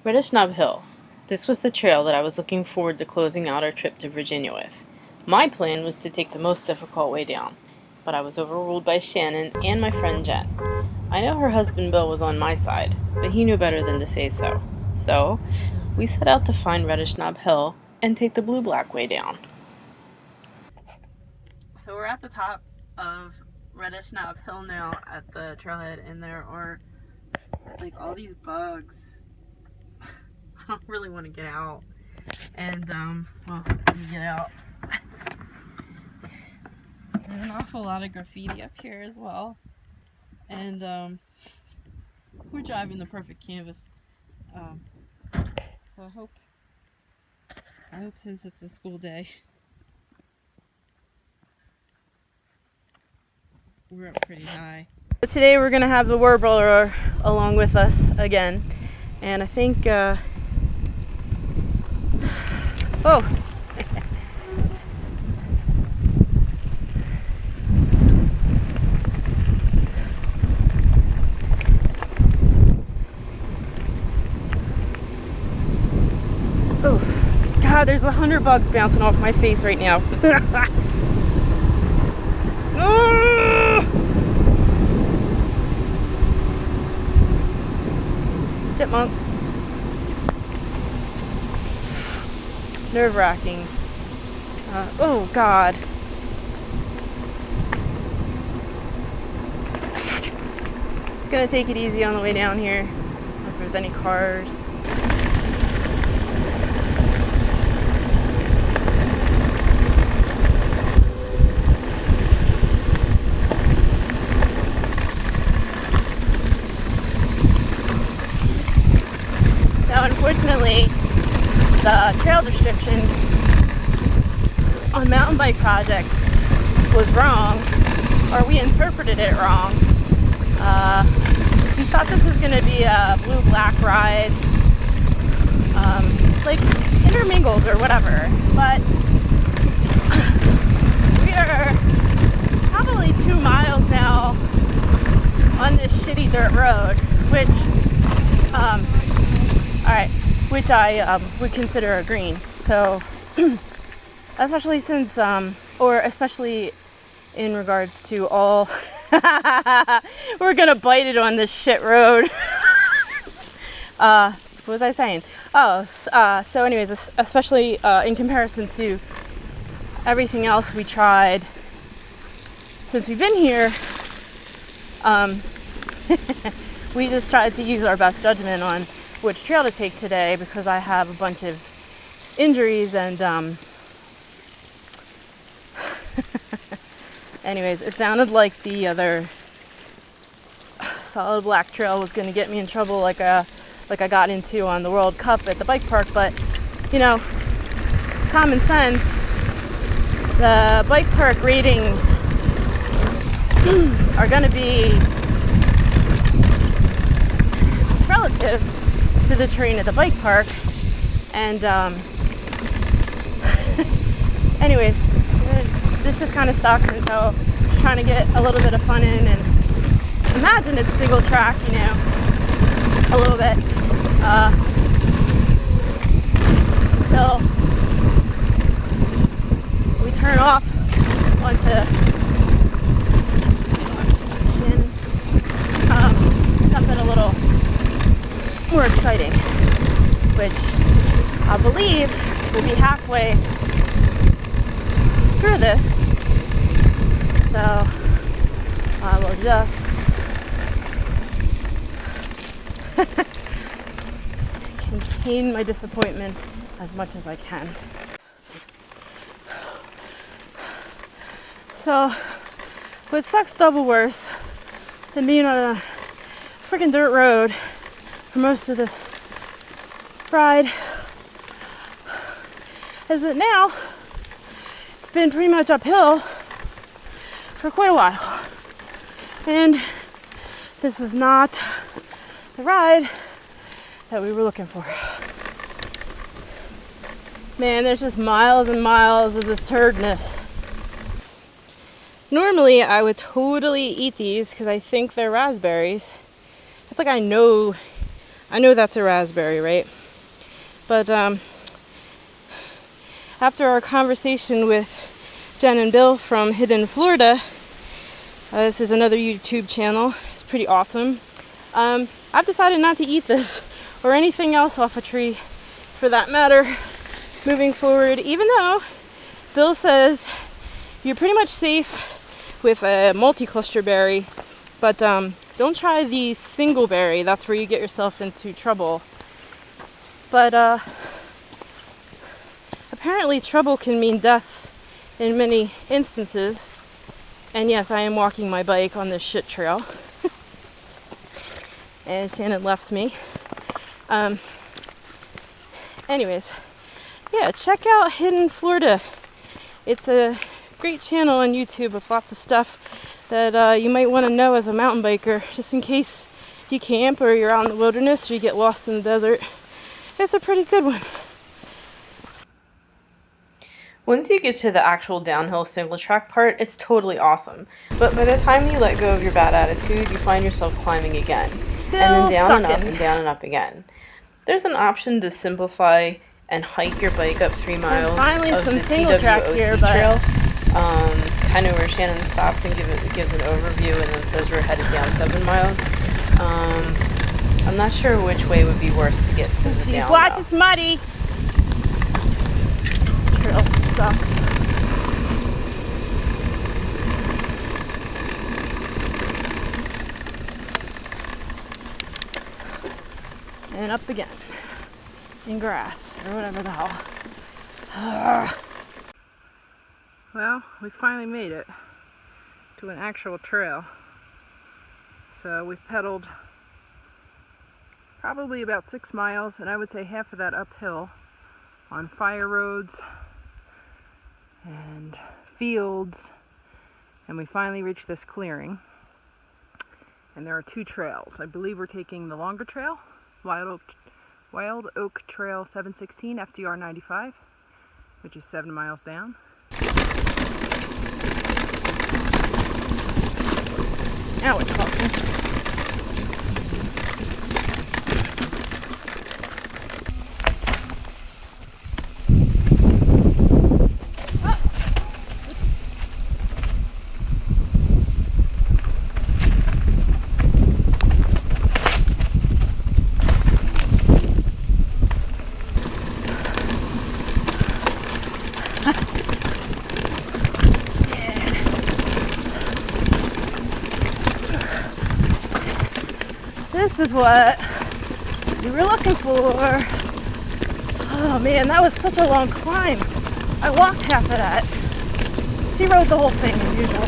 Reddish Knob Hill. This was the trail that I was looking forward to closing out our trip to Virginia with. My plan was to take the most difficult way down, but I was overruled by Shannon and my friend Jenn. I know her husband Bill was on my side, but he knew better than to say so. So, we set out to find Reddish Knob Hill and take the blue-black way down. So we're at the top of Reddish Knob Hill now at the trailhead, and there are like all these bugs. I don't really want to get out, and well, let me get out. There's an awful lot of graffiti up here as well, and we're driving the perfect canvas. So I hope since it's a school day, we're up pretty high. But today we're gonna have the warbler along with us again, and I think oh. Oof. God, there's 100 bugs bouncing off my face right now. Chipmunk. Nerve-wracking. Oh God. Just gonna take it easy on the way down here. If there's any cars. Now, unfortunately, the trail restriction on Mountain Bike Project was wrong, or we interpreted it wrong. We thought this was going to be a blue-black ride, like intermingled or whatever, but we are probably 2 miles now on this shitty dirt road, which which I would consider a green. So, especially since, or especially in regards to all, we're gonna bite it on this shit road. What was I saying? Oh, so anyways, especially in comparison to everything else we tried since we've been here, we just tried to use our best judgment on which trail to take today because I have a bunch of injuries and anyways, it sounded like the other solid black trail was going to get me in trouble like I got into on the World Cup at the bike park, but you know, common sense, the bike park ratings are going to be relative to the terrain at the bike park, and anyways, this just kind of sucks, and so just trying to get a little bit of fun in, and imagine it's single track, you know, a little bit, until we turn off onto Shannon, something a little more exciting, which I believe will be halfway through this, so I will just contain my disappointment as much as I can. So what sucks double worse than being on a freaking dirt road for most of this ride is that now it's been pretty much uphill for quite a while, and this is not the ride that we were looking for. Man, there's just miles and miles of this turdness. Normally I would totally eat these because I think they're raspberries. It's like I know I know that's a raspberry, right? But after our conversation with Jenn and Bill from Hidden Florida, this is another YouTube channel. It's pretty awesome. I've decided not to eat this or anything else off a tree for that matter moving forward, even though Bill says you're pretty much safe with a multi-cluster berry, but don't try the single berry. That's where you get yourself into trouble. But apparently trouble can mean death in many instances. And yes, I am walking my bike on this shit trail. And Shannon left me. Anyways, yeah, check out Hidden Florida. It's a great channel on YouTube with lots of stuff that you might want to know as a mountain biker, just in case you camp or you're out in the wilderness or you get lost in the desert. It's a pretty good one. Once you get to the actual downhill single track part, it's totally awesome. But by the time you let go of your bad attitude, you find yourself climbing again. Still and then down sucking. and up and down and up again. There's an option to simplify and hike your bike up 3 miles finally of some the single track TWOT here, but trail. Kind of where Shannon stops and gives an overview and then says we're headed down 7 miles. I'm not sure which way would be worse to get to the down. Watch, though. it's muddy. Trail sucks. And up again. In grass, or whatever the hell. Well, we finally made it to an actual trail. So we've pedaled probably about 6 miles, and I would say half of that uphill on fire roads and fields, and we finally reached this clearing. And there are 2 trails. I believe we're taking the longer trail, Wild Oak Trail 716 FDR 95, which is 7 miles down. Now we're talking. This is what we were looking for. Oh man, that was such a long climb. I walked half of that. She rode the whole thing as usual.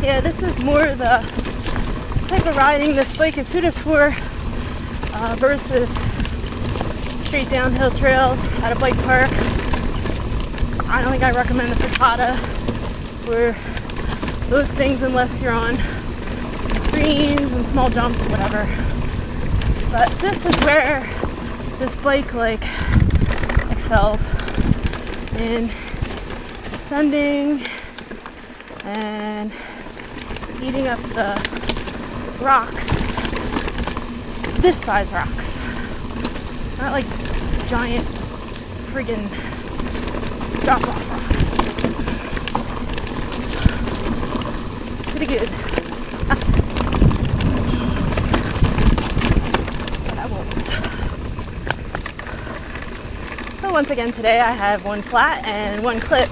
Yeah, this is more the type of riding this bike is suited for versus straight downhill trails at a bike park. I don't think I recommend the frittata for those things unless you're on greens and small jumps, whatever. But this is where this bike like excels in descending and eating up the rocks, this size rocks, not like giant friggin' drop-off rocks. Pretty good. But I won't. So once again today I have 1 flat and 1 clip,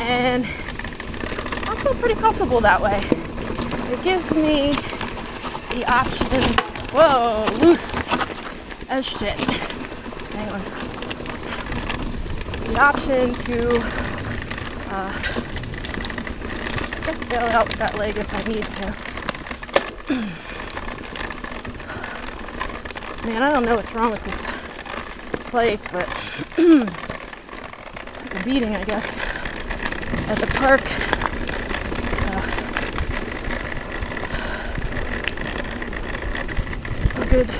and I feel pretty comfortable that way. It gives me the option, whoa, loose as shit. Hang on. The option to just bail out with that leg if I need to. Man, I don't know what's wrong with this bike, but it took took a beating, I guess, at the park. We're good.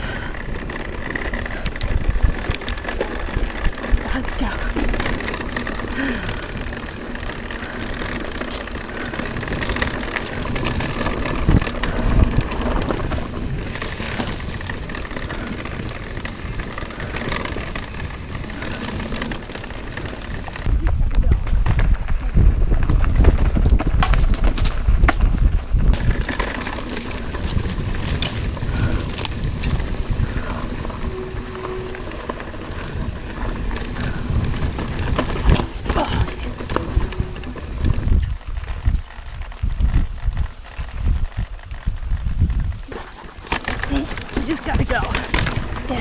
Let's go. Just gotta go. Yeah.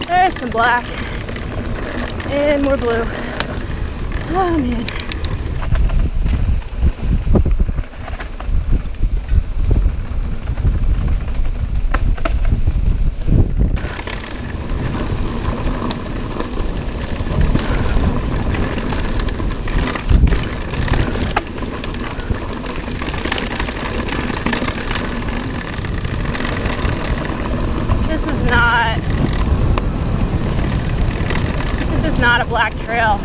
There's some black and more blue. Oh man. Not a black trail.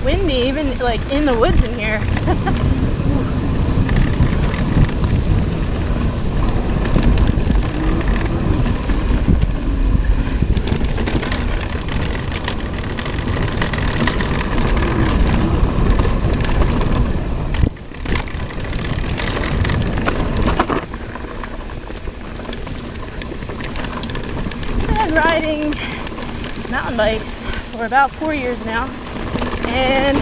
Windy, even like in the woods in here. Riding mountain bikes for about 4 years now, and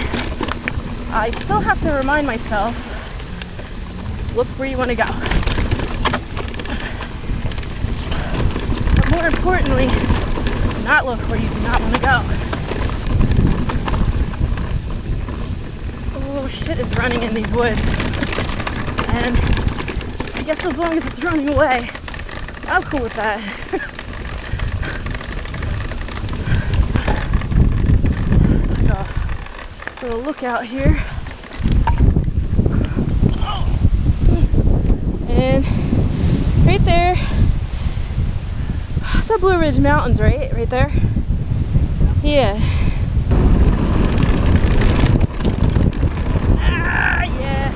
I still have to remind myself, look where you want to go. But more importantly, not look where you do not want to go. Oh, shit is running in these woods, and I guess as long as it's running away, I'm cool with that. Little lookout here, and right there, it's the Blue Ridge Mountains, right there. Yeah. Ah, yeah.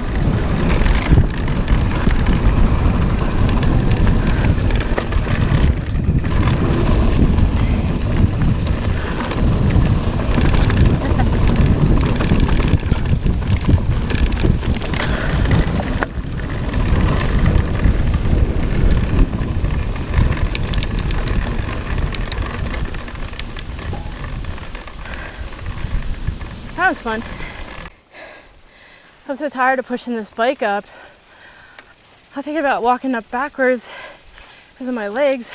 That was fun. I'm so tired of pushing this bike up. I'm thinking about walking up backwards because of my legs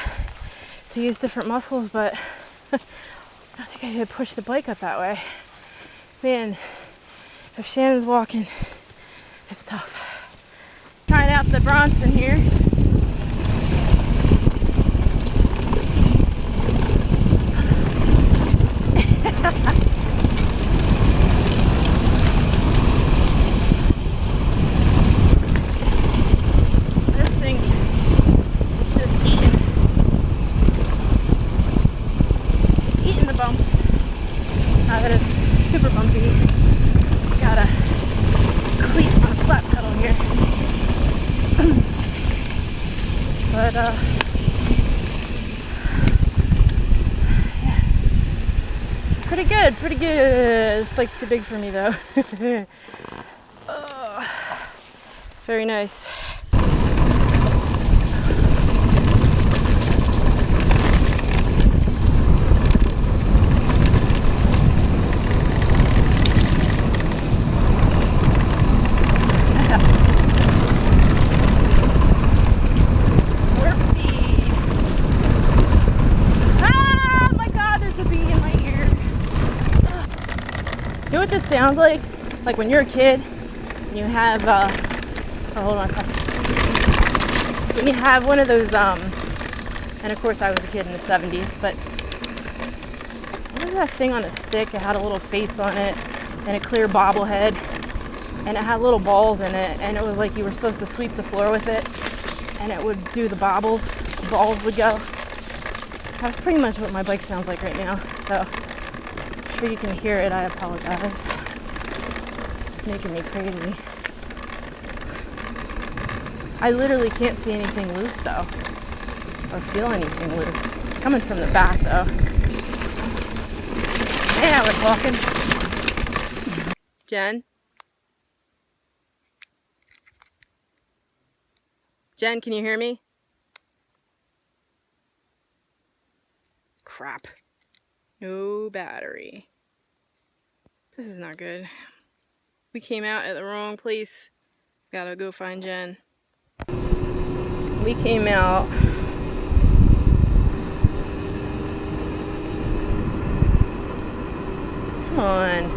to use different muscles, but I don't think I could push the bike up that way. Man, if Shannon's walking, it's tough. Trying out the Bronson here. That is super bumpy. Got a cleat on a flat pedal here. but yeah. It's pretty good, pretty good. This bike's too big for me though. Very nice. You know what this sounds like? Like when you're a kid and you have, oh, hold on a second. When you have one of those, and of course I was a kid in the 70s, but what was that thing on a stick? It had a little face on it and a clear bobblehead, and it had little balls in it, and it was like you were supposed to sweep the floor with it, and it would do the balls would go. That's pretty much what my bike sounds like right now, so. Sure you can hear it. I apologize. It's making me crazy. I literally can't see anything loose though, or feel anything loose. Coming from the back though. Yeah, we're walking. Jen? Jen, can you hear me? Crap. No battery. This is not good. We came out at the wrong place. Gotta go find Jen. We came out. Come on.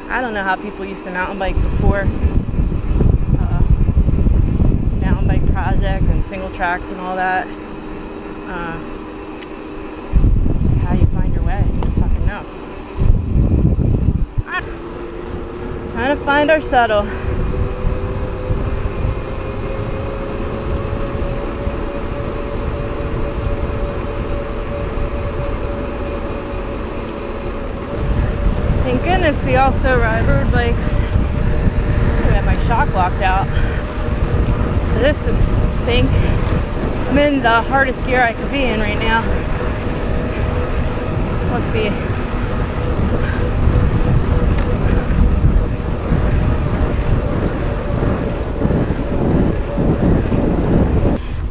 I don't know how people used to mountain bike before. Mountain Bike Project and single tracks and all that. How you find your way? I don't fucking know. Trying to find our shuttle. Thank goodness we also ride road bikes. I got my shock locked out. This would stink. I'm in the hardest gear I could be in right now. Must be.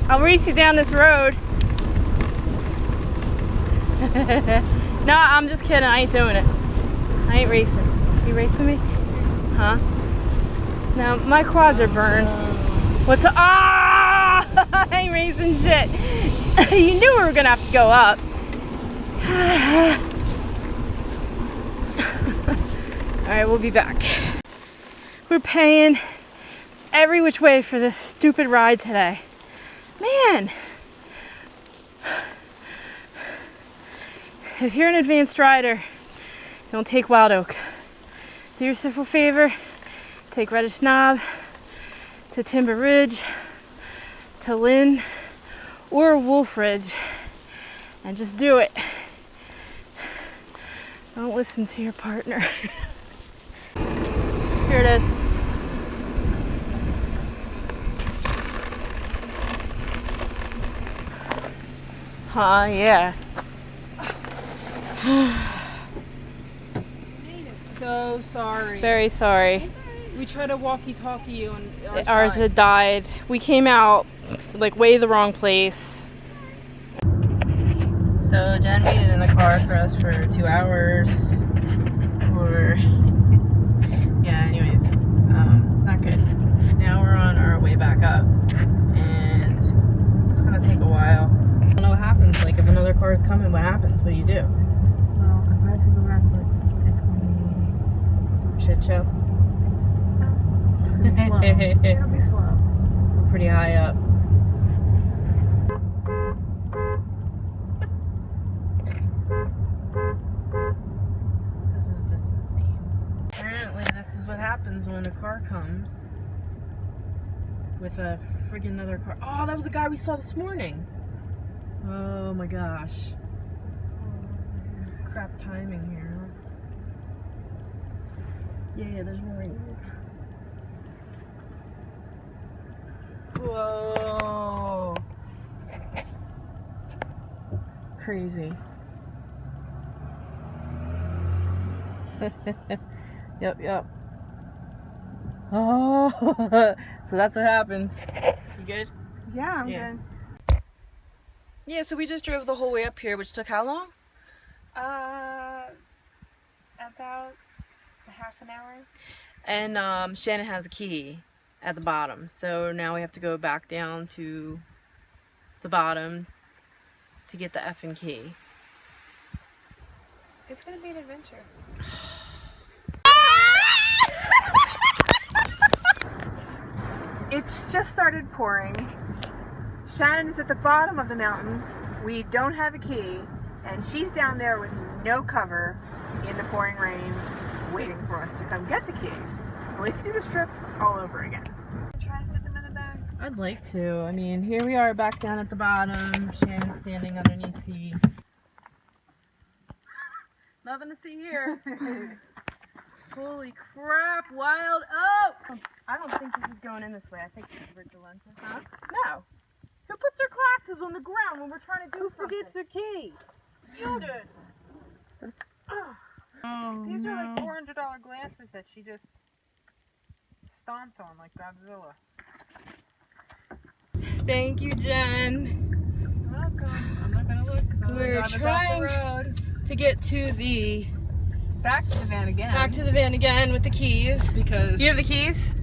I'll race you down this road. No, I'm just kidding. I ain't doing it. I ain't racing. You racing me? Huh? No, my quads are burned. What's up? Ah! I ain't racing shit. You knew we were gonna have to go up. Alright, we'll be back. We're paying every which way for this stupid ride today. Man! If you're an advanced rider, don't take Wild Oak. Do yourself a favor, take Reddish Knob to Timber Ridge, to Lynn, or Wolf Ridge, and just do it. Don't listen to your partner. Here it is. Yeah. So sorry. Very sorry. We tried to walkie-talkie you and ours had died. We came out to like way the wrong place. So Jen waited in the car for us for 2 hours. Yeah, anyways, not good. Now we're on our way back up, and it's gonna take a while. I don't know what happens. Like if another car is coming, what happens? What do you do? Well, if I have to go backwards, it's going to be Shit show. It's going to be slow. It'll be slow. We're pretty high up. This is just insane. Apparently this is what happens when a car comes with a friggin' other car. Oh, that was the guy we saw this morning. Oh my gosh. Crap timing here. Yeah, there's more. Whoa. crazy. Yep. Oh, so that's what happens. You good? Yeah, I'm good. Yeah, so we just drove the whole way up here, which took how long? About half an hour. And Shannon has a key at the bottom, so now we have to go back down to the bottom to get the effing key. It's gonna be an adventure. It's just started pouring. Shannon is at the bottom of the mountain. We don't have a key, and she's down there with no cover in the pouring rain, waiting for us to come get the key. And we have to do this trip all over again. Try and put them in the bag. I'd like to. I mean, here we are back down at the bottom. Shannon's standing underneath the... Nothing to see here. Holy crap, wild oak! I don't think this is going in this way. I think this is Richard Lenson. Huh? No. Who puts their glasses on the ground when we're trying to do something? Who forgets their key? You did. Oh, These are like $400 glasses that she just stomped on like Godzilla. Thank you, Jen. You're welcome. I'm not gonna look because I'm We're driving us off trying the road. to get to the... Back to the van again. Back to the van again with the keys. Because You have the keys?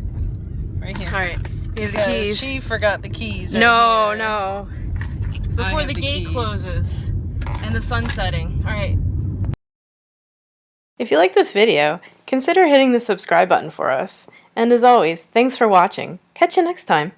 right here. Alright, you have the Because keys. she forgot the keys. Right No, here. no. Before have the the gate keys. closes and the sun's setting. Alright. If you like this video, consider hitting the subscribe button for us. And as always, thanks for watching. Catch you next time.